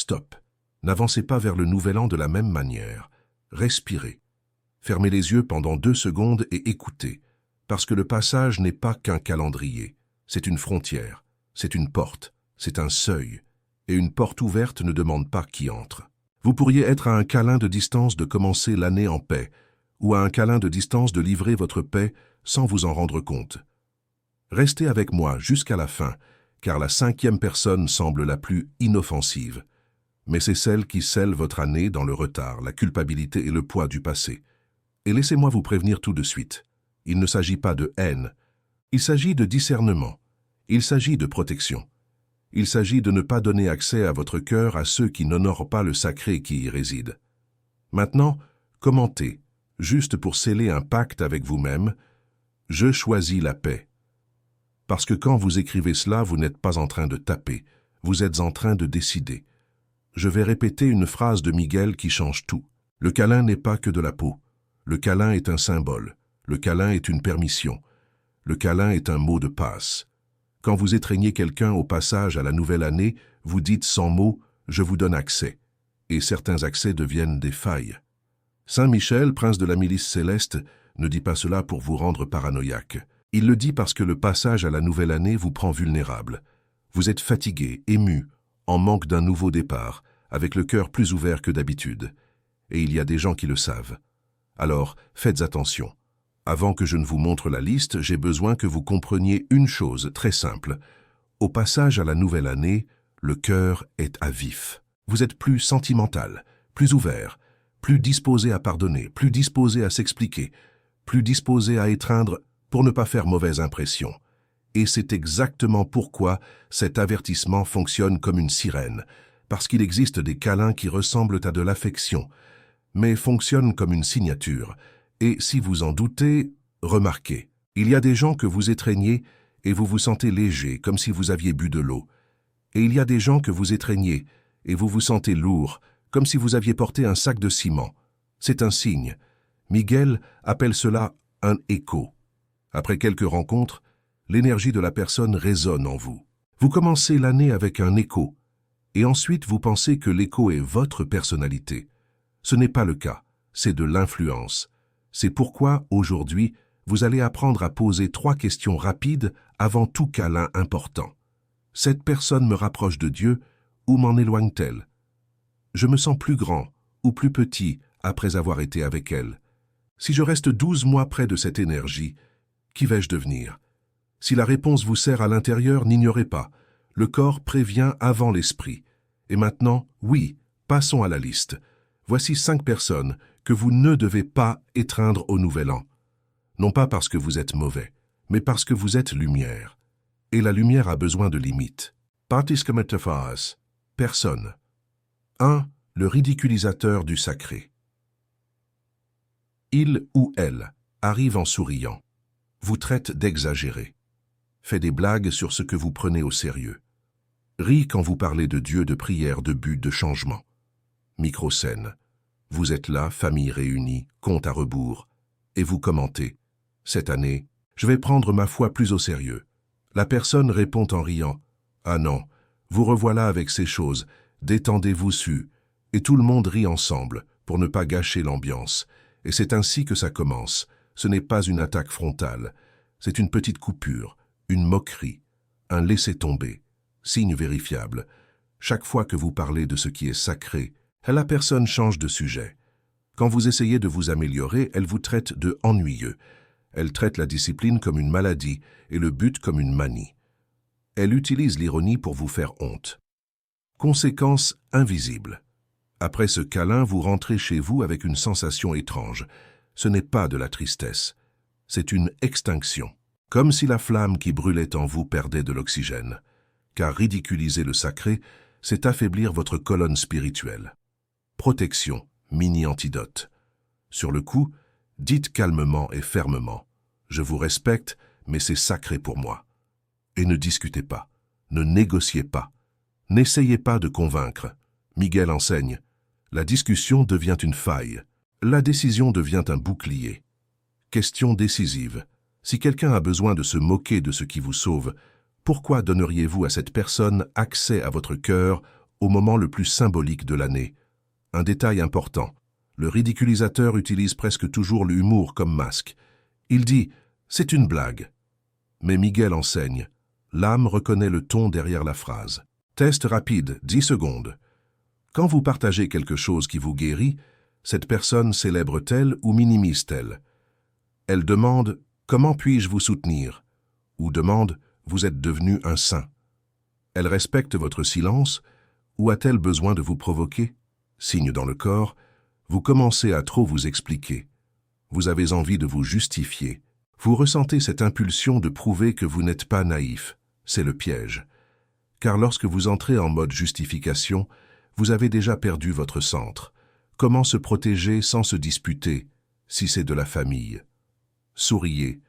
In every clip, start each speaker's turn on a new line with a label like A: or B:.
A: Stop. N'avancez pas vers le nouvel an de la même manière. Respirez. Fermez les yeux pendant 2 secondes et écoutez, parce que le passage n'est pas qu'un calendrier. C'est une frontière, c'est une porte, c'est un seuil, et une porte ouverte ne demande pas qui entre. Vous pourriez être à un câlin de distance de commencer l'année en paix, ou à un câlin de distance de livrer votre paix sans vous en rendre compte. Restez avec moi jusqu'à la fin, car la 5e personne semble la plus inoffensive. Mais c'est celle qui scelle votre année dans le retard, la culpabilité et le poids du passé. Et laissez-moi vous prévenir tout de suite. Il ne s'agit pas de haine. Il s'agit de discernement. Il s'agit de protection. Il s'agit de ne pas donner accès à votre cœur à ceux qui n'honorent pas le sacré qui y réside. Maintenant, commentez, juste pour sceller un pacte avec vous-même, « Je choisis la paix ». Parce que quand vous écrivez cela, vous n'êtes pas en train de taper, vous êtes en train de décider. Je vais répéter une phrase de Miguel qui change tout. Le câlin n'est pas que de la peau. Le câlin est un symbole. Le câlin est une permission. Le câlin est un mot de passe. Quand vous étreignez quelqu'un au passage à la nouvelle année, vous dites sans mots « je vous donne accès ». Et certains accès deviennent des failles. Saint Michel, prince de la milice céleste, ne dit pas cela pour vous rendre paranoïaque. Il le dit parce que le passage à la nouvelle année vous prend vulnérable. Vous êtes fatigué, ému, en manque d'un nouveau départ, avec le cœur plus ouvert que d'habitude. Et il y a des gens qui le savent. Alors, faites attention. Avant que je ne vous montre la liste, j'ai besoin que vous compreniez une chose très simple. Au passage à la nouvelle année, le cœur est à vif. Vous êtes plus sentimental, plus ouvert, plus disposé à pardonner, plus disposé à s'expliquer, plus disposé à étreindre pour ne pas faire mauvaise impression. Et c'est exactement pourquoi cet avertissement fonctionne comme une sirène, parce qu'il existe des câlins qui ressemblent à de l'affection, mais fonctionnent comme une signature. Et si vous en doutez, remarquez, il y a des gens que vous étreignez et vous vous sentez léger, comme si vous aviez bu de l'eau. Et il y a des gens que vous étreignez et vous vous sentez lourd, comme si vous aviez porté un sac de ciment. C'est un signe. Miguel appelle cela un écho. Après quelques rencontres, l'énergie de la personne résonne en vous. Vous commencez l'année avec un écho, et ensuite vous pensez que l'écho est votre personnalité. Ce n'est pas le cas, c'est de l'influence. C'est pourquoi, aujourd'hui, vous allez apprendre à poser 3 questions rapides avant tout câlin important. Cette personne me rapproche de Dieu ou m'en éloigne-t-elle? Je me sens plus grand ou plus petit après avoir été avec elle. Si je reste 12 mois près de cette énergie, qui vais-je devenir? Si la réponse vous sert à l'intérieur, n'ignorez pas. Le corps prévient avant l'esprit. Et maintenant, oui, passons à la liste. Voici 5 personnes que vous ne devez pas étreindre au nouvel an. Non pas parce que vous êtes mauvais, mais parce que vous êtes lumière. Et la lumière a besoin de limites. Partiscometaphases. Personne. 1. Le ridiculisateur du sacré. Il ou elle arrive en souriant. Vous traite d'exagéré. Fait des blagues sur ce que vous prenez au sérieux. Rit quand vous parlez de Dieu, de prière, de but, de changement. Microscène. Vous êtes là, famille réunie, compte à rebours, et vous commentez. Cette année, je vais prendre ma foi plus au sérieux. La personne répond en riant. Ah non, vous revoilà avec ces choses, détendez-vous su. Et tout le monde rit ensemble, pour ne pas gâcher l'ambiance. Et c'est ainsi que ça commence. Ce n'est pas une attaque frontale. C'est une petite coupure, une moquerie, un laisser-tomber, signe vérifiable. Chaque fois que vous parlez de ce qui est sacré, la personne change de sujet. Quand vous essayez de vous améliorer, elle vous traite de ennuyeux. Elle traite la discipline comme une maladie et le but comme une manie. Elle utilise l'ironie pour vous faire honte. Conséquence invisible. Après ce câlin, vous rentrez chez vous avec une sensation étrange. Ce n'est pas de la tristesse, c'est une extinction. Comme si la flamme qui brûlait en vous perdait de l'oxygène. Car ridiculiser le sacré, c'est affaiblir votre colonne spirituelle. Protection, mini-antidote. Sur le coup, dites calmement et fermement « Je vous respecte, mais c'est sacré pour moi ». Et ne discutez pas, ne négociez pas, n'essayez pas de convaincre. Miguel enseigne « La discussion devient une faille, la décision devient un bouclier ». Question décisive. Si quelqu'un a besoin de se moquer de ce qui vous sauve, pourquoi donneriez-vous à cette personne accès à votre cœur au moment le plus symbolique de l'année. Un détail important. Le ridiculisateur utilise presque toujours l'humour comme masque. Il dit « c'est une blague ». Mais Miguel enseigne. L'âme reconnaît le ton derrière la phrase. Test rapide, 10 secondes. Quand vous partagez quelque chose qui vous guérit, cette personne célèbre-t-elle ou minimise-t-elle? Elle demande « Comment puis-je vous soutenir ?» ou demande « Vous êtes devenu un saint ?» Elle respecte votre silence ou a-t-elle besoin de vous provoquer? Signe dans le corps, vous commencez à trop vous expliquer. Vous avez envie de vous justifier. Vous ressentez cette impulsion de prouver que vous n'êtes pas naïf. C'est le piège. Car lorsque vous entrez en mode justification, vous avez déjà perdu votre centre. Comment se protéger sans se disputer, si c'est de la famille? Souriez.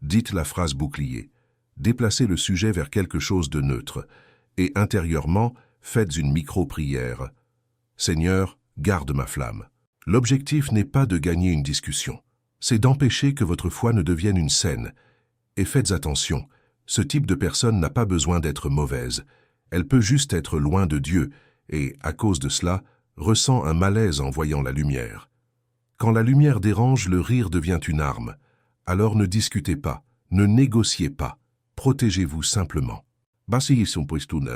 A: Dites la phrase bouclier. Déplacez le sujet vers quelque chose de neutre. Et intérieurement, faites une micro-prière. Seigneur, garde ma flamme. L'objectif n'est pas de gagner une discussion. C'est d'empêcher que votre foi ne devienne une scène. Et faites attention, ce type de personne n'a pas besoin d'être mauvaise. Elle peut juste être loin de Dieu et, à cause de cela, ressent un malaise en voyant la lumière. Quand la lumière dérange, le rire devient une arme. Alors ne discutez pas, ne négociez pas, protégez-vous simplement.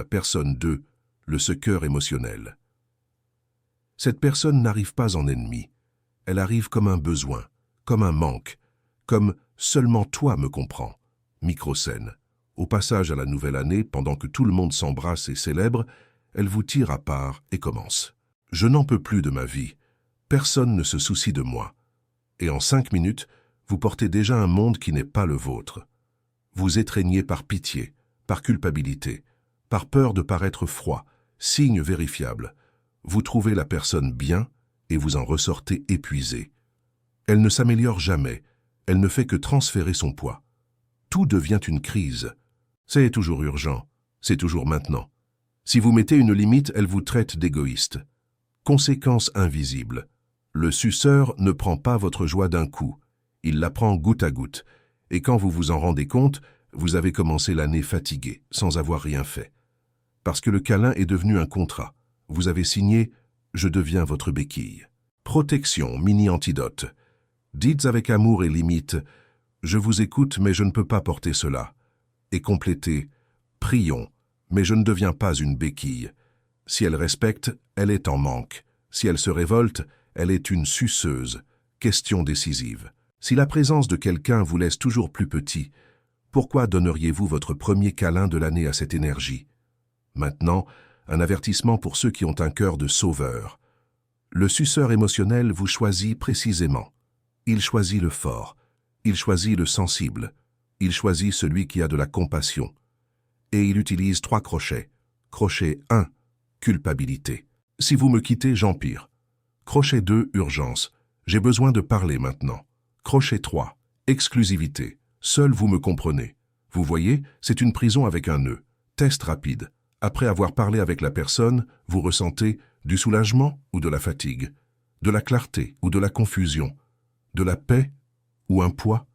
A: Personne 2, le secours émotionnel. Cette personne n'arrive pas en ennemi. Elle arrive comme un besoin, comme un manque, comme « seulement toi me comprends ». Microscène. Au passage à la nouvelle année, pendant que tout le monde s'embrasse et célèbre, elle vous tire à part et commence. « Je n'en peux plus de ma vie. Personne ne se soucie de moi. » Et en 5 minutes, vous portez déjà un monde qui n'est pas le vôtre. Vous étreignez par pitié, par culpabilité, par peur de paraître froid, signe vérifiable. Vous trouvez la personne bien et vous en ressortez épuisé. Elle ne s'améliore jamais, elle ne fait que transférer son poids. Tout devient une crise. C'est toujours urgent, c'est toujours maintenant. Si vous mettez une limite, elle vous traite d'égoïste. Conséquence invisible. Le suceur ne prend pas votre joie d'un coup, il la prend goutte à goutte. Et quand vous vous en rendez compte, vous avez commencé l'année fatigué, sans avoir rien fait. Parce que le câlin est devenu un contrat. Vous avez signé « Je deviens votre béquille ». Protection, mini-antidote. Dites avec amour et limite « Je vous écoute, mais je ne peux pas porter cela ». Et complétez « Prions, mais je ne deviens pas une béquille ». Si elle respecte, elle est en manque. Si elle se révolte, elle est une suceuse. Question décisive. Si la présence de quelqu'un vous laisse toujours plus petit, pourquoi donneriez-vous votre premier câlin de l'année à cette énergie? Maintenant, un avertissement pour ceux qui ont un cœur de sauveur. Le suceur émotionnel vous choisit précisément. Il choisit le fort, il choisit le sensible, il choisit celui qui a de la compassion. Et il utilise 3 crochets. Crochet 1, culpabilité. Si vous me quittez, j'empire. Crochet 2, urgence. J'ai besoin de parler maintenant. Crochet 3, exclusivité. Seul vous me comprenez. Vous voyez, c'est une prison avec un nœud. Test rapide. Après avoir parlé avec la personne, vous ressentez du soulagement ou de la fatigue, de la clarté ou de la confusion, de la paix ou un poids.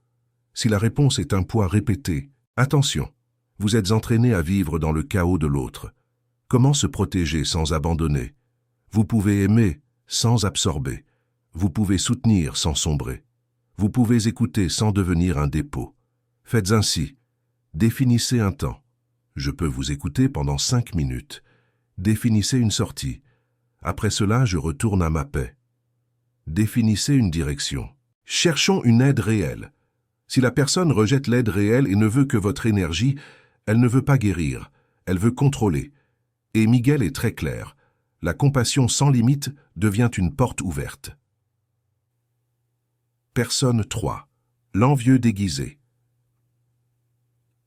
A: Si la réponse est un poids répété, attention, vous êtes entraîné à vivre dans le chaos de l'autre. Comment se protéger sans abandonner? Vous pouvez aimer sans absorber. Vous pouvez soutenir sans sombrer. Vous pouvez écouter sans devenir un dépôt. Faites ainsi. Définissez un temps. Je peux vous écouter pendant 5 minutes. Définissez une sortie. Après cela, je retourne à ma paix. Définissez une direction. Cherchons une aide réelle. Si la personne rejette l'aide réelle et ne veut que votre énergie, elle ne veut pas guérir, elle veut contrôler. Et Miguel est très clair. La compassion sans limite devient une porte ouverte. Personne 3. L'envieux déguisé.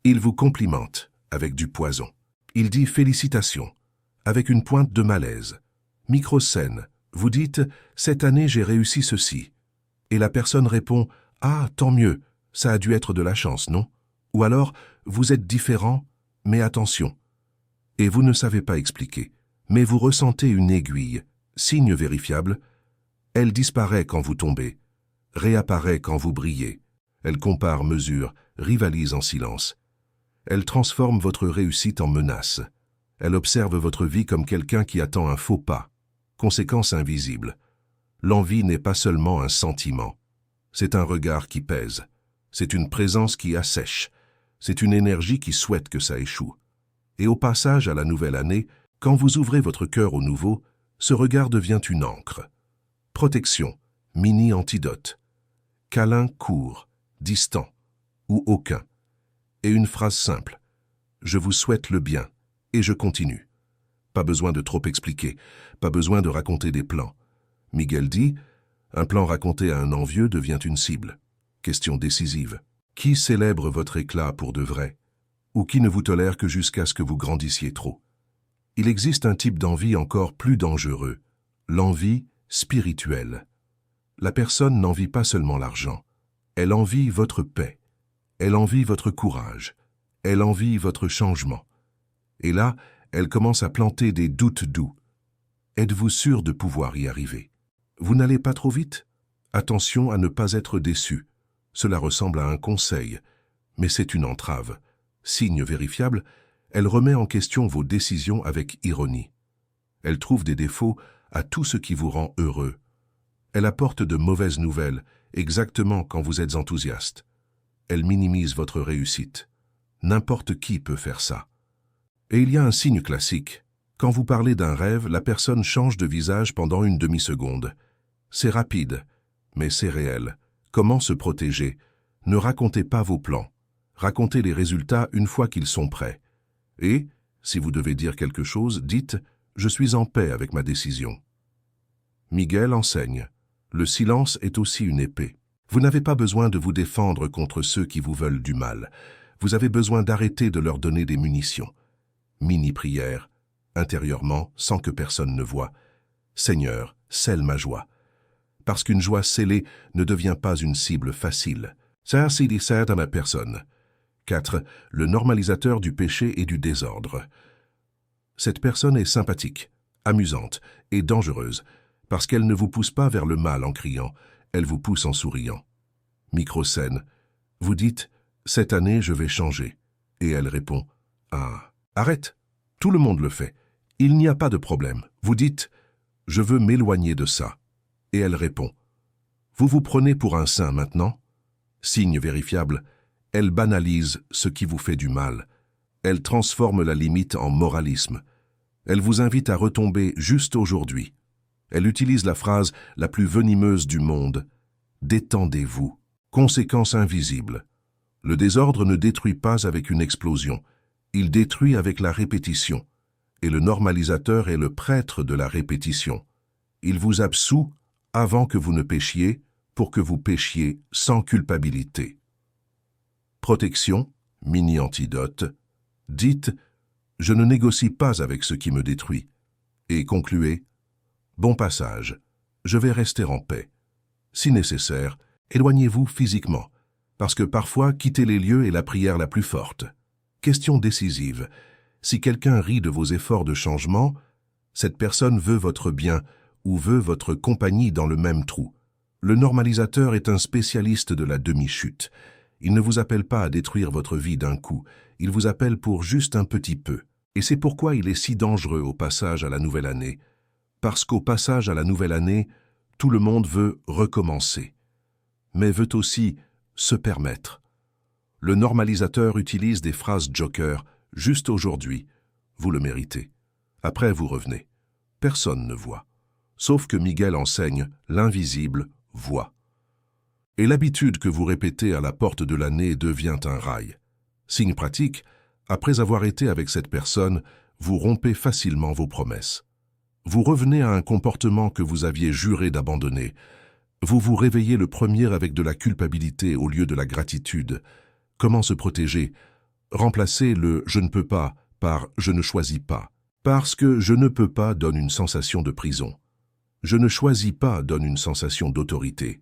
A: Il vous complimente avec du poison. Il dit félicitations avec une pointe de malaise. Microscène. Vous dites cette année j'ai réussi ceci. Et la personne répond ah tant mieux, ça a dû être de la chance, non? Ou alors vous êtes différent, mais attention. Et vous ne savez pas expliquer, mais vous ressentez une aiguille, signe vérifiable. Elle disparaît quand vous tombez, réapparaît quand vous brillez. Elle compare, mesure, rivalise en silence. Elle transforme votre réussite en menace. Elle observe votre vie comme quelqu'un qui attend un faux pas. Conséquence invisible. L'envie n'est pas seulement un sentiment. C'est un regard qui pèse. C'est une présence qui assèche. C'est une énergie qui souhaite que ça échoue. Et au passage à la nouvelle année, quand vous ouvrez votre cœur au nouveau, ce regard devient une encre. Protection, mini-antidote. Câlin court, distant, ou aucun. Et une phrase simple. Je vous souhaite le bien, et je continue. Pas besoin de trop expliquer, pas besoin de raconter des plans. Miguel dit, un plan raconté à un envieux devient une cible. Question décisive. Qui célèbre votre éclat pour de vrai? Ou qui ne vous tolère que jusqu'à ce que vous grandissiez trop? Il existe un type d'envie encore plus dangereux, l'envie spirituelle. La personne n'envie pas seulement l'argent, elle envie votre paix, elle envie votre courage, elle envie votre changement. Et là, elle commence à planter des doutes doux. Êtes-vous sûr de pouvoir y arriver? Vous n'allez pas trop vite? Attention à ne pas être déçu. Cela ressemble à un conseil, mais c'est une entrave. Signe vérifiable, elle remet en question vos décisions avec ironie. Elle trouve des défauts à tout ce qui vous rend heureux. Elle apporte de mauvaises nouvelles, exactement quand vous êtes enthousiaste. Elle minimise votre réussite. N'importe qui peut faire ça. Et il y a un signe classique. Quand vous parlez d'un rêve, la personne change de visage pendant une demi-seconde. C'est rapide, mais c'est réel. Comment se protéger? Ne racontez pas vos plans. Racontez les résultats une fois qu'ils sont prêts. Et, si vous devez dire quelque chose, dites « Je suis en paix avec ma décision ». Miguel enseigne. Le silence est aussi une épée. Vous n'avez pas besoin de vous défendre contre ceux qui vous veulent du mal. Vous avez besoin d'arrêter de leur donner des munitions. Mini-prière, intérieurement, sans que personne ne voie. Seigneur, scelle ma joie. Parce qu'une joie scellée ne devient pas une cible facile. Ça, c'est dissert à la personne. 4. Le normalisateur du péché et du désordre. Cette personne est sympathique, amusante et dangereuse, parce qu'elle ne vous pousse pas vers le mal en criant, elle vous pousse en souriant. Micro-scène. Vous dites « Cette année, je vais changer ». Et elle répond « Ah, arrête, tout le monde le fait. Il n'y a pas de problème. » Vous dites « Je veux m'éloigner de ça ». Et elle répond « Vous vous prenez pour un saint maintenant ?» Signe vérifiable, elle banalise ce qui vous fait du mal. Elle transforme la limite en moralisme. Elle vous invite à retomber juste aujourd'hui. Elle utilise la phrase la plus venimeuse du monde. Détendez-vous. Conséquence invisible. Le désordre ne détruit pas avec une explosion. Il détruit avec la répétition. Et le normalisateur est le prêtre de la répétition. Il vous absout avant que vous ne péchiez, pour que vous péchiez sans culpabilité. Protection, mini-antidote. Dites « Je ne négocie pas avec ce qui me détruit ». Et concluez « Bon passage, je vais rester en paix. Si nécessaire, éloignez-vous physiquement, parce que parfois quitter les lieux est la prière la plus forte. » Question décisive. Si quelqu'un rit de vos efforts de changement, cette personne veut votre bien ou veut votre compagnie dans le même trou. Le normalisateur est un spécialiste de la demi-chute. Il ne vous appelle pas à détruire votre vie d'un coup, il vous appelle pour juste un petit peu. Et c'est pourquoi il est si dangereux au passage à la nouvelle année. Parce qu'au passage à la nouvelle année, tout le monde veut recommencer, mais veut aussi se permettre. Le normalisateur utilise des phrases joker, juste aujourd'hui, vous le méritez. Après, vous revenez. Personne ne voit. Sauf que Miguel enseigne, l'invisible voit. Et l'habitude que vous répétez à la porte de l'année devient un rail. Signe pratique, après avoir été avec cette personne, vous rompez facilement vos promesses. Vous revenez à un comportement que vous aviez juré d'abandonner. Vous vous réveillez le premier avec de la culpabilité au lieu de la gratitude. Comment se protéger? Remplacez le « je ne peux pas » par « je ne choisis pas ». Parce que « je ne peux pas » donne une sensation de prison. « Je ne choisis pas » donne une sensation d'autorité.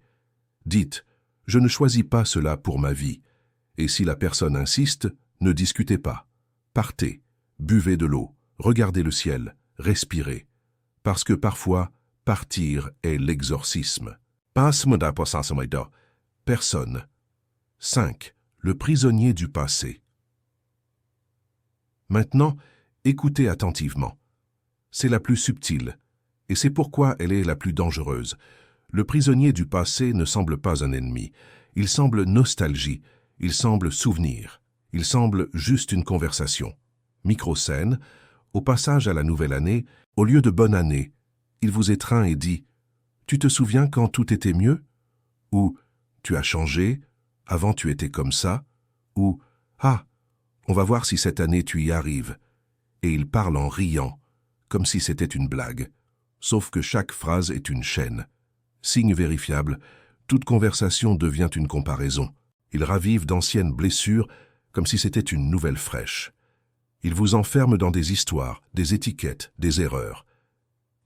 A: Dites « je ne choisis pas cela pour ma vie ». Et si la personne insiste, ne discutez pas. Partez, buvez de l'eau, regardez le ciel, respirez. Parce que parfois, partir est l'exorcisme. Personne. 5. Le prisonnier du passé. Maintenant, Écoutez attentivement. C'est la plus subtile, et c'est pourquoi elle est la plus dangereuse. Le prisonnier du passé ne semble pas un ennemi. Il semble nostalgie, il semble souvenir, il semble juste une conversation. Microscène, au passage à la nouvelle année, au lieu de bonne année, il vous étreint et dit « Tu te souviens quand tout était mieux ?» ou « Tu as changé, avant tu étais comme ça ?» ou « Ah, on va voir si cette année tu y arrives. » Et il parle en riant, comme si c'était une blague. Sauf que chaque phrase est une chaîne. Signe vérifiable, toute conversation devient une comparaison. Il ravive d'anciennes blessures, comme si c'était une nouvelle fraîche. Il vous enferme dans des histoires, des étiquettes, des erreurs.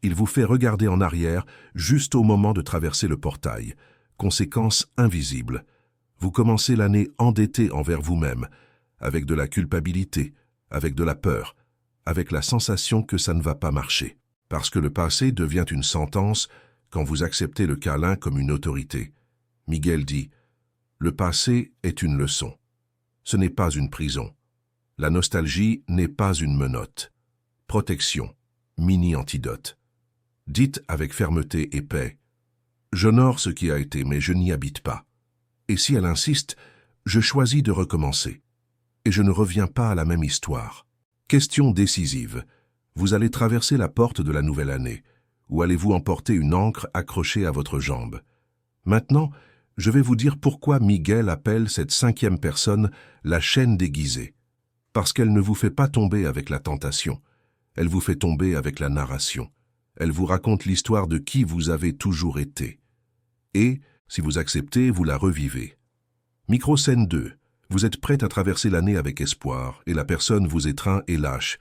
A: Il vous fait regarder en arrière juste au moment de traverser le portail. Conséquence invisible. Vous commencez l'année endetté envers vous-même, avec de la culpabilité, avec de la peur, avec la sensation que ça ne va pas marcher. Parce que le passé devient une sentence quand vous acceptez le câlin comme une autorité. Miguel dit « Le passé est une leçon. Ce n'est pas une prison. La nostalgie n'est pas une menotte. Protection, mini-antidote. Dites avec fermeté et paix « J'honore ce qui a été, mais je n'y habite pas. Et si elle insiste, je choisis de recommencer. Et je ne reviens pas à la même histoire. » Question décisive. Vous allez traverser la porte de la nouvelle année, ou allez-vous emporter une ancre accrochée à votre jambe? Maintenant, je vais vous dire pourquoi Miguel appelle cette cinquième personne la chaîne déguisée. Parce qu'elle ne vous fait pas tomber avec la tentation, elle vous fait tomber avec la narration. Elle vous raconte l'histoire de qui vous avez toujours été. Et, si vous acceptez, vous la revivez. Microscène 2. Vous êtes prête à traverser l'année avec espoir, et la personne vous étreint et lâche.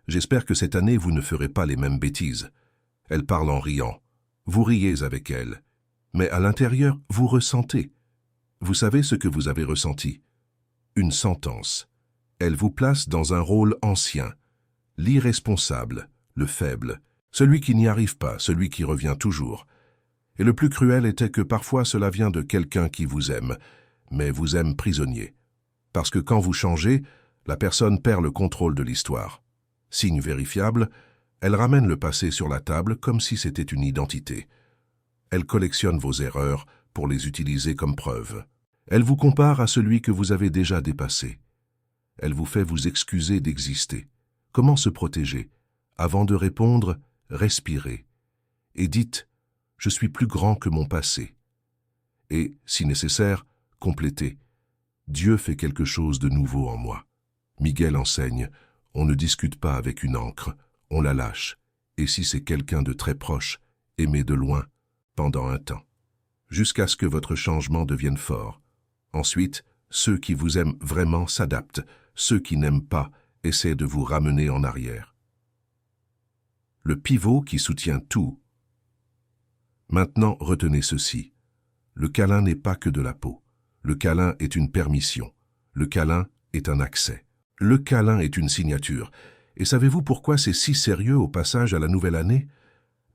A: J'espère que cette année vous ne ferez pas les mêmes bêtises. Elle parle en riant. Vous riez avec elle. Mais à l'intérieur, vous ressentez. Vous savez ce que vous avez ressenti? Une sentence. Elle vous place dans un rôle ancien. L'irresponsable, le faible, celui qui n'y arrive pas, celui qui revient toujours. Et le plus cruel était que parfois cela vient de quelqu'un qui vous aime, mais vous aime prisonnier. Parce que quand vous changez, la personne perd le contrôle de l'histoire. Signe vérifiable, elle ramène le passé sur la table comme si c'était une identité. Elle collectionne vos erreurs pour les utiliser comme preuve. Elle vous compare à celui que vous avez déjà dépassé. Elle vous fait vous excuser d'exister. Comment se protéger? Avant de répondre, respirez. Et dites « Je suis plus grand que mon passé ». Et, si nécessaire, complétez « Dieu fait quelque chose de nouveau en moi ». Miguel enseigne « On ne discute pas avec une encre, on la lâche. Et si c'est quelqu'un de très proche, aimé de loin, pendant un temps. Jusqu'à ce que votre changement devienne fort. Ensuite, ceux qui vous aiment vraiment s'adaptent. Ceux qui n'aiment pas essaient de vous ramener en arrière. Le pivot qui soutient tout. Maintenant, retenez ceci. Le câlin n'est pas que de la peau. Le câlin est une permission. Le câlin est un accès. Le câlin est une signature. Et savez-vous pourquoi c'est si sérieux au passage à la nouvelle année?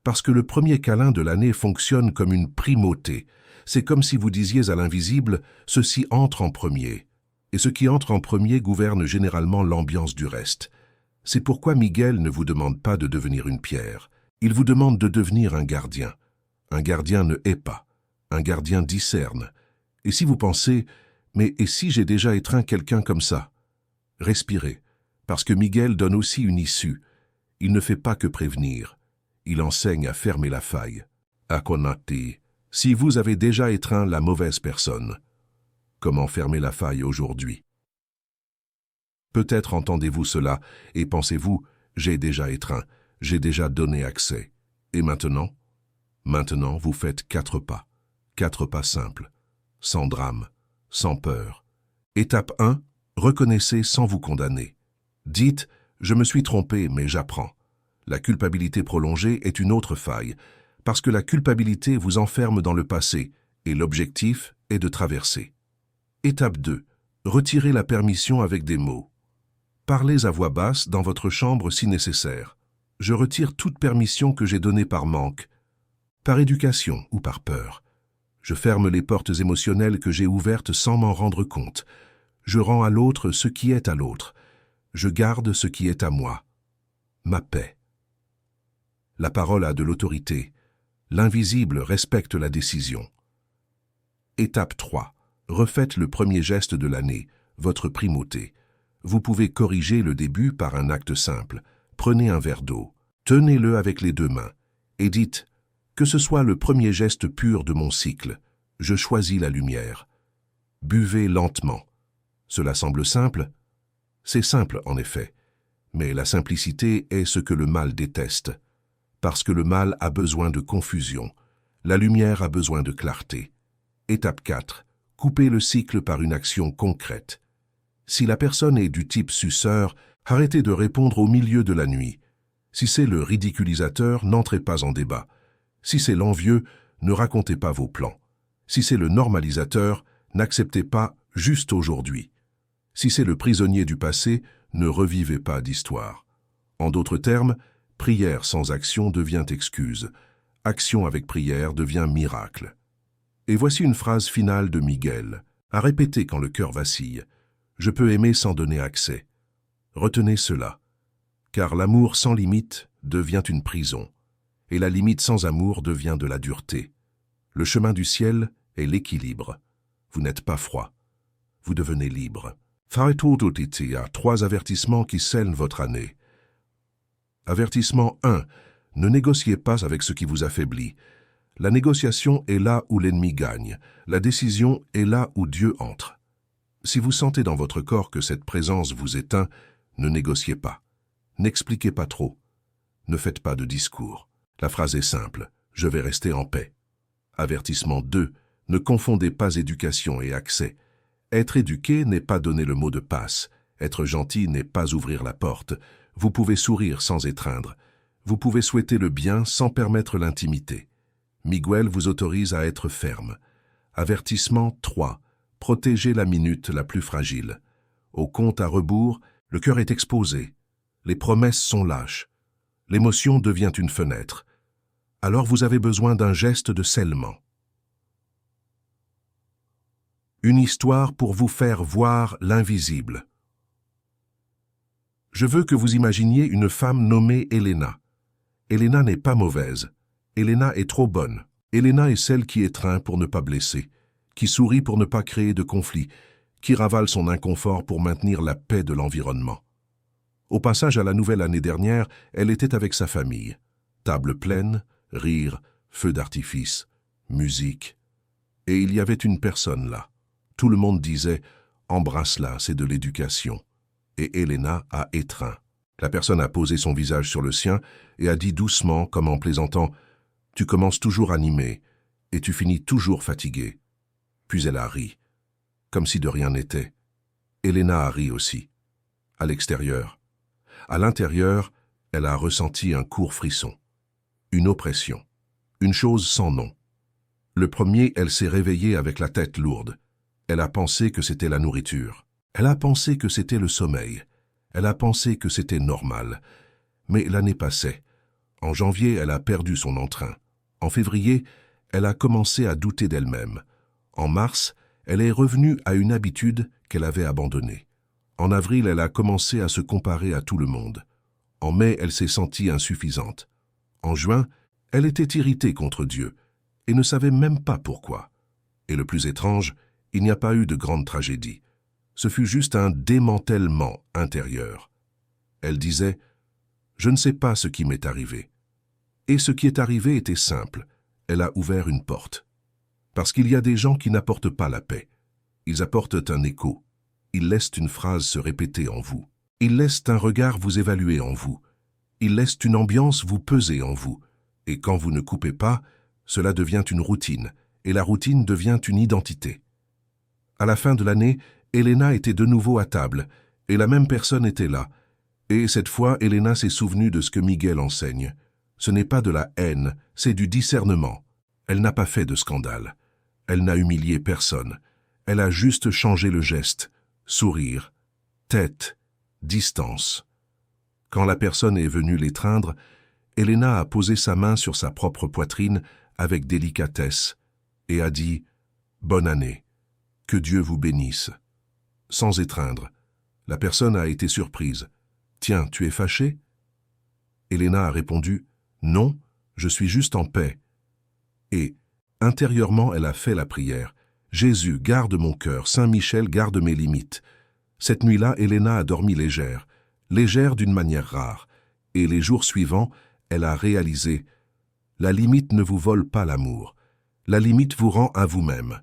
A: Parce que le premier câlin de l'année fonctionne comme une primauté. C'est comme si vous disiez à l'invisible « ceci entre en premier ». Et ce qui entre en premier gouverne généralement l'ambiance du reste. C'est pourquoi Miguel ne vous demande pas de devenir une pierre. Il vous demande de devenir un gardien. Un gardien ne hait pas. Un gardien discerne. Et si vous pensez « mais et si j'ai déjà étreint quelqu'un comme ça ?» Respirez, parce que Miguel donne aussi une issue. Il ne fait pas que prévenir. Il enseigne à fermer la faille. Akonati, si vous avez déjà étreint la mauvaise personne, comment fermer la faille aujourd'hui? Peut-être entendez-vous cela et pensez-vous « j'ai déjà étreint, j'ai déjà donné accès. Et maintenant ?» Maintenant, vous faites 4 pas simples, sans drame, sans peur. Étape 1, reconnaissez sans vous condamner. Dites « je me suis trompé, mais j'apprends ». La culpabilité prolongée est une autre faille, parce que la culpabilité vous enferme dans le passé et l'objectif est de traverser. Étape 2. Retirez la permission avec des mots. Parlez à voix basse dans votre chambre si nécessaire. Je retire toute permission que j'ai donnée par manque, par éducation ou par peur. Je ferme les portes émotionnelles que j'ai ouvertes sans m'en rendre compte. Je rends à l'autre ce qui est à l'autre. Je garde ce qui est à moi. ma paix. La parole a de l'autorité. L'invisible respecte la décision. Étape 3. Refaites le premier geste de l'année, votre primauté. Vous pouvez corriger le début par un acte simple. Prenez un verre d'eau, tenez-le avec les deux mains et dites « Que ce soit le premier geste pur de mon cycle, je choisis la lumière. » Buvez lentement. Cela semble simple? C'est simple en effet, mais la simplicité est ce que le mal déteste. Parce que le mal a besoin de confusion, la lumière a besoin de clarté. Étape 4. Coupez le cycle par une action concrète. Si la personne est du type suceur, arrêtez de répondre au milieu de la nuit. Si c'est le ridiculisateur, n'entrez pas en débat. Si c'est l'envieux, ne racontez pas vos plans. Si c'est le normalisateur, n'acceptez pas juste aujourd'hui. Si c'est le prisonnier du passé, ne revivez pas d'histoire. En d'autres termes, prière sans action devient excuse. Action avec prière devient miracle. Et voici une phrase finale de Miguel, à répéter quand le cœur vacille. Je peux aimer sans donner accès. Retenez cela, car l'amour sans limite devient une prison, et la limite sans amour devient de la dureté. Le chemin du ciel est l'équilibre. Vous n'êtes pas froid, vous devenez libre. Il y a 3 avertissements qui scellent votre année. Avertissement 1. Ne négociez pas avec ce qui vous affaiblit. La négociation est là où l'ennemi gagne. La décision est là où Dieu entre. Si vous sentez dans votre corps que cette présence vous éteint, ne négociez pas. N'expliquez pas trop. Ne faites pas de discours. La phrase est simple. Je vais rester en paix. Avertissement 2. Ne confondez pas éducation et accès. Être éduqué n'est pas donner le mot de passe. Être gentil n'est pas ouvrir la porte. Vous pouvez sourire sans étreindre. Vous pouvez souhaiter le bien sans permettre l'intimité. Miguel vous autorise à être ferme. Avertissement 3. Protégez la minute la plus fragile. Au compte à rebours, le cœur est exposé. Les promesses sont lâches. L'émotion devient une fenêtre. Alors vous avez besoin d'un geste de scellement. Une histoire pour vous faire voir l'invisible. Je veux que vous imaginiez une femme nommée Elena. Elena n'est pas mauvaise. Elena est trop bonne. Elena est celle qui étreint pour ne pas blesser, qui sourit pour ne pas créer de conflit, qui ravale son inconfort pour maintenir la paix de l'environnement. Au passage à la nouvelle année dernière, elle était avec sa famille. Table pleine, rire, feux d'artifice, musique. Et il y avait une personne là. Tout le monde disait « Embrasse-la, c'est de l'éducation ». Et Elena a étreint. La personne a posé son visage sur le sien et a dit doucement, comme en plaisantant « Tu commences toujours animé et tu finis toujours fatigué ». Puis elle a ri, comme si de rien n'était. Elena a ri aussi, à l'extérieur. À l'intérieur, elle a ressenti un court frisson, une oppression, une chose sans nom. Le premier, elle s'est réveillée avec la tête lourde. Elle a pensé que c'était la nourriture. Elle a pensé que c'était le sommeil. Elle a pensé que c'était normal. Mais l'année passait. En janvier, elle a perdu son entrain. En février, elle a commencé à douter d'elle-même. En mars, elle est revenue à une habitude qu'elle avait abandonnée. En avril, elle a commencé à se comparer à tout le monde. En mai, elle s'est sentie insuffisante. En juin, elle était irritée contre Dieu et ne savait même pas pourquoi. Et le plus étrange, il n'y a pas eu de grande tragédie. Ce fut juste un démantèlement intérieur. Elle disait « Je ne sais pas ce qui m'est arrivé ». Et ce qui est arrivé était simple. Elle a ouvert une porte. Parce qu'il y a des gens qui n'apportent pas la paix. Ils apportent un écho. Ils laissent une phrase se répéter en vous. Ils laissent un regard vous évaluer en vous. Ils laissent une ambiance vous peser en vous. Et quand vous ne coupez pas, cela devient une routine. Et la routine devient une identité. À la fin de l'année, Elena était de nouveau à table, et la même personne était là. Et cette fois, Elena s'est souvenue de ce que Miguel enseigne. Ce n'est pas de la haine, c'est du discernement. Elle n'a pas fait de scandale. Elle n'a humilié personne. Elle a juste changé le geste. Sourire, tête, distance. Quand la personne est venue l'étreindre, Elena a posé sa main sur sa propre poitrine avec délicatesse et a dit « Bonne année, que Dieu vous bénisse ». Sans étreindre, la personne a été surprise. « Tiens, tu es fâché ?» Elena a répondu « Non, je suis juste en paix. » Et, intérieurement, elle a fait la prière. « Jésus, garde mon cœur, Saint Michel, garde mes limites. » Cette nuit-là, Elena a dormi légère d'une manière rare. Et les jours suivants, elle a réalisé « La limite ne vous vole pas l'amour. La limite vous rend à vous-même. »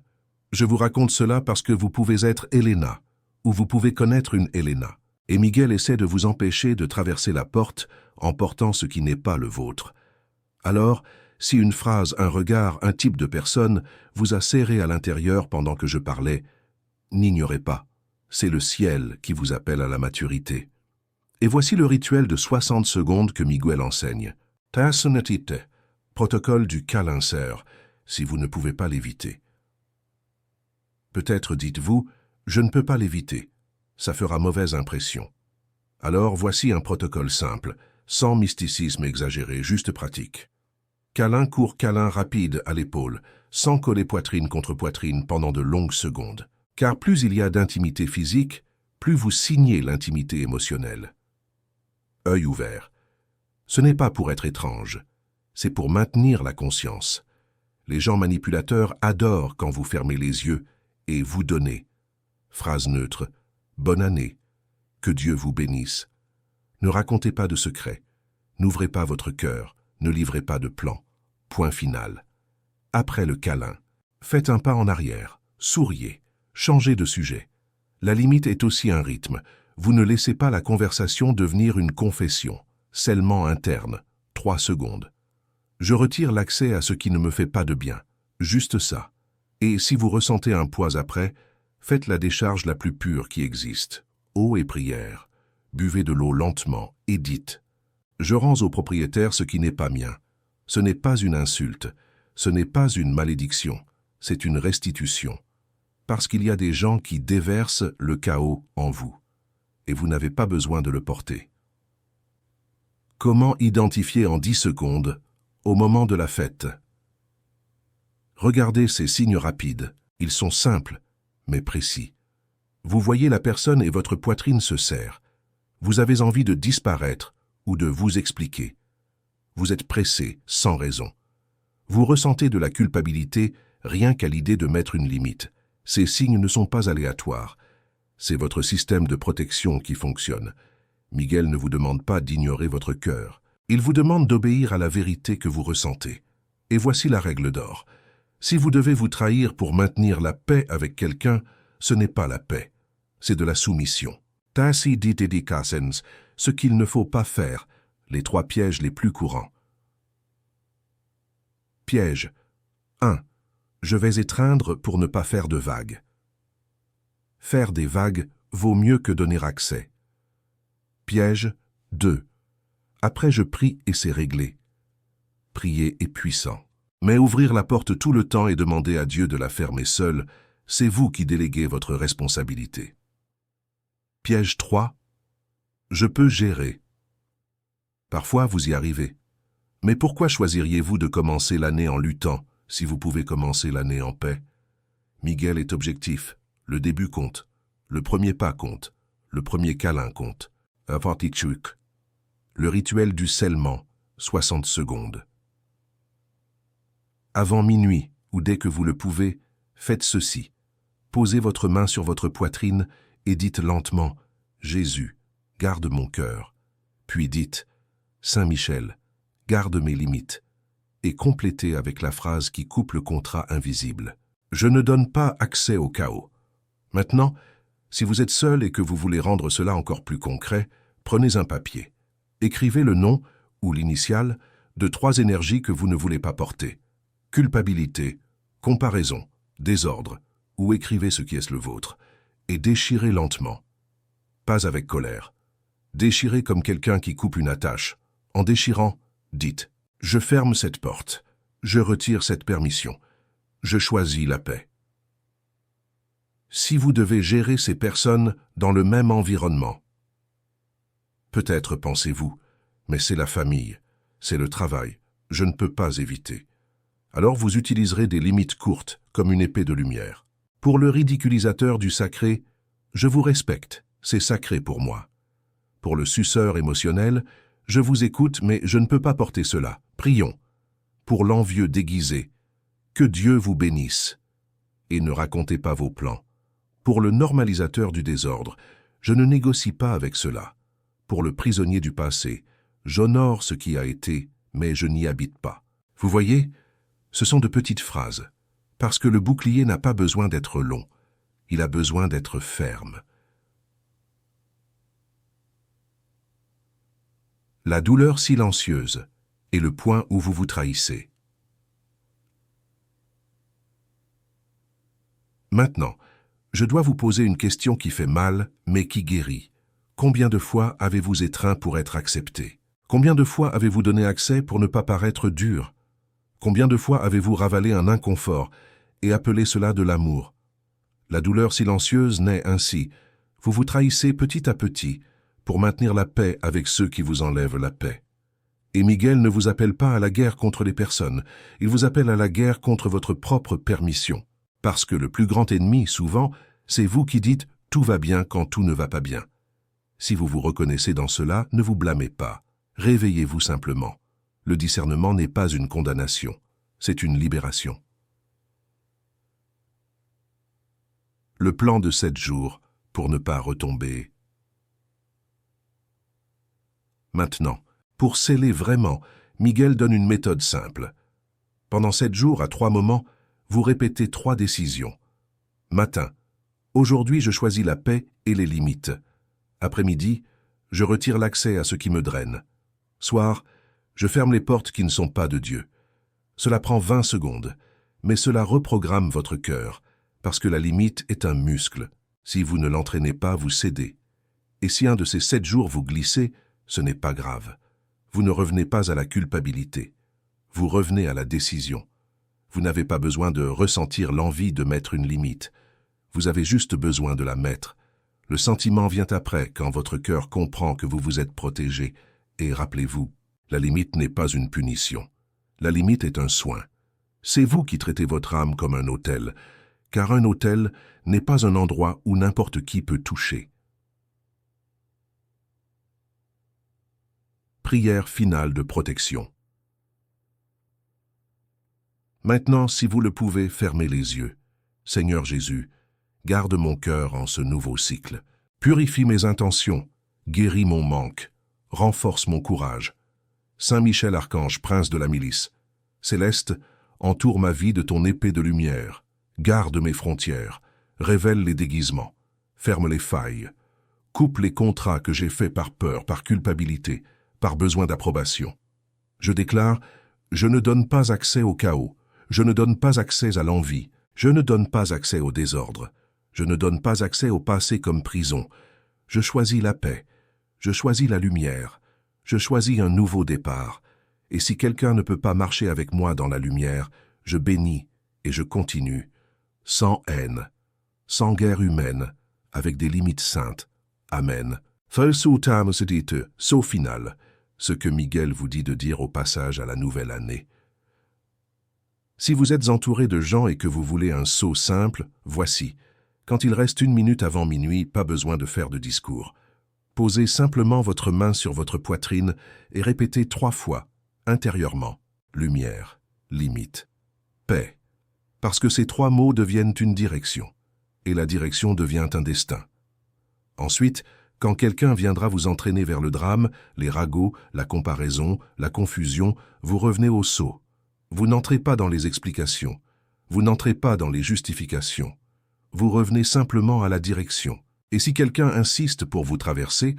A: Je vous raconte cela parce que vous pouvez être Elena, ou vous pouvez connaître une Elena. Et Miguel essaie de vous empêcher de traverser la porte en portant ce qui n'est pas le vôtre. Alors, si une phrase, un regard, un type de personne vous a serré à l'intérieur pendant que je parlais, n'ignorez pas, c'est le ciel qui vous appelle à la maturité. Et voici le rituel de 60 secondes que Miguel enseigne. Tasonatite, protocole du câlin-sœur, si vous ne pouvez pas l'éviter. Peut-être dites-vous, je ne peux pas l'éviter, ça fera mauvaise impression. Alors voici un protocole simple, sans mysticisme exagéré, juste pratique. Câlin court, câlin rapide à l'épaule, sans coller poitrine contre poitrine pendant de longues secondes. Car plus il y a d'intimité physique, plus vous signez l'intimité émotionnelle. Œil ouvert. Ce n'est pas pour être étrange, c'est pour maintenir la conscience. Les gens manipulateurs adorent quand vous fermez les yeux et vous donnez. Phrase neutre. Bonne année. Que Dieu vous bénisse. Ne racontez pas de secrets. N'ouvrez pas votre cœur. Ne livrez pas de plans. Point final. Après le câlin, faites un pas en arrière. Souriez. Changez de sujet. La limite est aussi un rythme. Vous ne laissez pas la conversation devenir une confession. Scellement interne. 3 secondes. Je retire l'accès à ce qui ne me fait pas de bien. Juste ça. Et si vous ressentez un poids après, faites la décharge la plus pure qui existe. Eau et prière. Buvez de l'eau lentement et dites « Je rends au propriétaire ce qui n'est pas mien. » Ce n'est pas une insulte. Ce n'est pas une malédiction. C'est une restitution. Parce qu'il y a des gens qui déversent le chaos en vous. Et vous n'avez pas besoin de le porter. Comment identifier en 10 secondes, au moment de la fête? Regardez ces signes rapides. Ils sont simples, mais précis. Vous voyez la personne et votre poitrine se serre. Vous avez envie de disparaître ou de vous expliquer. Vous êtes pressé, sans raison. Vous ressentez de la culpabilité rien qu'à l'idée de mettre une limite. Ces signes ne sont pas aléatoires. C'est votre système de protection qui fonctionne. Miguel ne vous demande pas d'ignorer votre cœur. Il vous demande d'obéir à la vérité que vous ressentez. Et voici la règle d'or. Si vous devez vous trahir pour maintenir la paix avec quelqu'un, ce n'est pas la paix. C'est de la soumission. Tassi dit dedicasens, ce qu'il ne faut pas faire, les 3 pièges les plus courants. Piège 1. Je vais étreindre pour ne pas faire de vagues. Faire des vagues vaut mieux que donner accès. Piège 2. Après je prie et c'est réglé. Prier est puissant. Mais ouvrir la porte tout le temps et demander à Dieu de la fermer seul, c'est vous qui déléguez votre responsabilité. Piège 3. Je peux gérer. Parfois vous y arrivez. Mais pourquoi choisiriez-vous de commencer l'année en luttant si vous pouvez commencer l'année en paix? Miguel est objectif. Le début compte. Le premier pas compte. Le premier câlin compte. Avartichuk. Le rituel du scellement, 60 secondes. Avant minuit, ou dès que vous le pouvez, faites ceci. Posez votre main sur votre poitrine et dites lentement « Jésus, garde mon cœur ». Puis dites « Saint Michel, garde mes limites » et complétez avec la phrase qui coupe le contrat invisible. Je ne donne pas accès au chaos. Maintenant, si vous êtes seul et que vous voulez rendre cela encore plus concret, prenez un papier. Écrivez le nom ou l'initiale de 3 énergies que vous ne voulez pas porter. Culpabilité, comparaison, désordre, ou écrivez ce qui est le vôtre, et déchirez lentement. Pas avec colère. Déchirez comme quelqu'un qui coupe une attache. En déchirant, dites « Je ferme cette porte. Je retire cette permission. Je choisis la paix. » Si vous devez gérer ces personnes dans le même environnement, peut-être pensez-vous, mais c'est la famille, c'est le travail, je ne peux pas éviter. Alors vous utiliserez des limites courtes, comme une épée de lumière. Pour le ridiculisateur du sacré, je vous respecte, c'est sacré pour moi. Pour le suceur émotionnel, Je vous écoute, mais je ne peux pas porter cela. Prions. Pour l'envieux déguisé, que Dieu vous bénisse. Et ne racontez pas vos plans. Pour le normalisateur du désordre, je ne négocie pas avec cela. Pour le prisonnier du passé, j'honore ce qui a été, mais je n'y habite pas. Vous voyez, ce sont de petites phrases, parce que le bouclier n'a pas besoin d'être long, il a besoin d'être ferme. La douleur silencieuse est le point où vous vous trahissez. Maintenant, je dois vous poser une question qui fait mal, mais qui guérit. Combien de fois avez-vous étreint pour être accepté? Combien de fois avez-vous donné accès pour ne pas paraître dur? Combien de fois avez-vous ravalé un inconfort et appelé cela de l'amour? La douleur silencieuse naît ainsi. Vous vous trahissez petit à petit pour maintenir la paix avec ceux qui vous enlèvent la paix. Et Miguel ne vous appelle pas à la guerre contre les personnes, il vous appelle à la guerre contre votre propre permission. Parce que le plus grand ennemi, souvent, c'est vous qui dites « tout va bien quand tout ne va pas bien ». Si vous vous reconnaissez dans cela, ne vous blâmez pas. Réveillez-vous simplement. Le discernement n'est pas une condamnation, c'est une libération. Le plan de 7 jours pour ne pas retomber. Maintenant, pour sceller vraiment, Miguel donne une méthode simple. Pendant 7 jours, à 3 moments, vous répétez 3 décisions. Matin, aujourd'hui je choisis la paix et les limites. Après-midi, je retire l'accès à ce qui me draine. Soir, je ferme les portes qui ne sont pas de Dieu. Cela prend 20 secondes, mais cela reprogramme votre cœur, parce que la limite est un muscle. Si vous ne l'entraînez pas, vous cédez. Et si un de ces 7 jours vous glissez, ce n'est pas grave. Vous ne revenez pas à la culpabilité. Vous revenez à la décision. Vous n'avez pas besoin de ressentir l'envie de mettre une limite. Vous avez juste besoin de la mettre. Le sentiment vient après, quand votre cœur comprend que vous vous êtes protégé. Et rappelez-vous, la limite n'est pas une punition. La limite est un soin. C'est vous qui traitez votre âme comme un autel, car un autel n'est pas un endroit où n'importe qui peut toucher. Prière finale de protection. Maintenant, si vous le pouvez, fermez les yeux. Seigneur Jésus, garde mon cœur en ce nouveau cycle. Purifie mes intentions, guéris mon manque, renforce mon courage. Saint Michel Archange, prince de la milice, Céleste, entoure ma vie de ton épée de lumière, garde mes frontières, révèle les déguisements, ferme les failles, coupe les contrats que j'ai faits par peur, par culpabilité, par besoin d'approbation. Je déclare, je ne donne pas accès au chaos, je ne donne pas accès à l'envie, je ne donne pas accès au désordre, je ne donne pas accès au passé comme prison. Je choisis la paix, je choisis la lumière, je choisis un nouveau départ. Et si quelqu'un ne peut pas marcher avec moi dans la lumière, je bénis et je continue, sans haine, sans guerre humaine, avec des limites saintes. Amen. Saut final, ce que Miguel vous dit de dire au passage à la nouvelle année. Si vous êtes entouré de gens et que vous voulez un saut simple, voici. Quand il reste 1 minute avant minuit, pas besoin de faire de discours. Posez simplement votre main sur votre poitrine et répétez 3 fois, intérieurement, lumière, limite, paix. Parce que ces 3 mots deviennent une direction, et la direction devient un destin. Ensuite, quand quelqu'un viendra vous entraîner vers le drame, les ragots, la comparaison, la confusion, vous revenez au saut. Vous n'entrez pas dans les explications, vous n'entrez pas dans les justifications. Vous revenez simplement à la direction. Et si quelqu'un insiste pour vous traverser,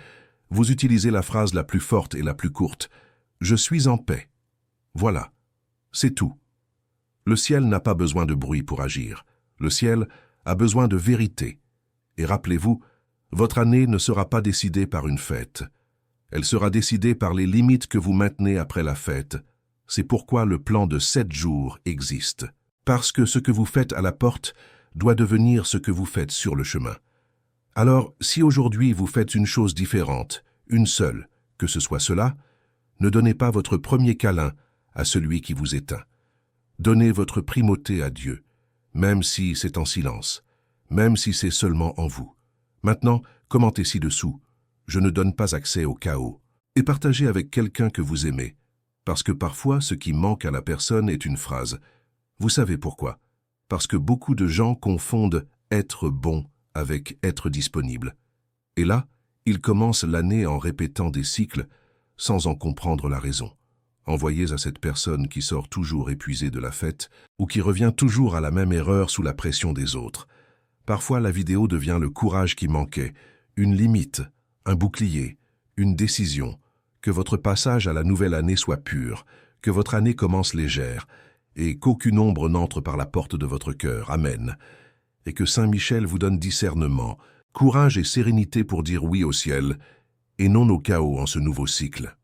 A: vous utilisez la phrase la plus forte et la plus courte. « Je suis en paix ». Voilà, c'est tout. Le ciel n'a pas besoin de bruit pour agir. Le ciel a besoin de vérité. Et rappelez-vous, votre année ne sera pas décidée par une fête. Elle sera décidée par les limites que vous maintenez après la fête. C'est pourquoi le plan de 7 jours existe. Parce que ce que vous faites à la porte doit devenir ce que vous faites sur le chemin. Alors, si aujourd'hui vous faites une chose différente, une seule, que ce soit cela, ne donnez pas votre premier câlin à celui qui vous éteint. Donnez votre primauté à Dieu, même si c'est en silence, même si c'est seulement en vous. Maintenant, commentez ci-dessous. Je ne donne pas accès au chaos. et partagez avec quelqu'un que vous aimez, parce que parfois ce qui manque à la personne est une phrase. Vous savez pourquoi? Parce que beaucoup de gens confondent être bon avec être disponible. Et là, ils commencent l'année en répétant des cycles sans en comprendre la raison. Envoyez à cette personne qui sort toujours épuisée de la fête ou qui revient toujours à la même erreur sous la pression des autres. Parfois, la vidéo devient le courage qui manquait, une limite, un bouclier, une décision. Que votre passage à la nouvelle année soit pur, que votre année commence légère, et qu'aucune ombre n'entre par la porte de votre cœur. Amen. Et que Saint Michel vous donne discernement, courage et sérénité pour dire oui au ciel, et non au chaos en ce nouveau cycle.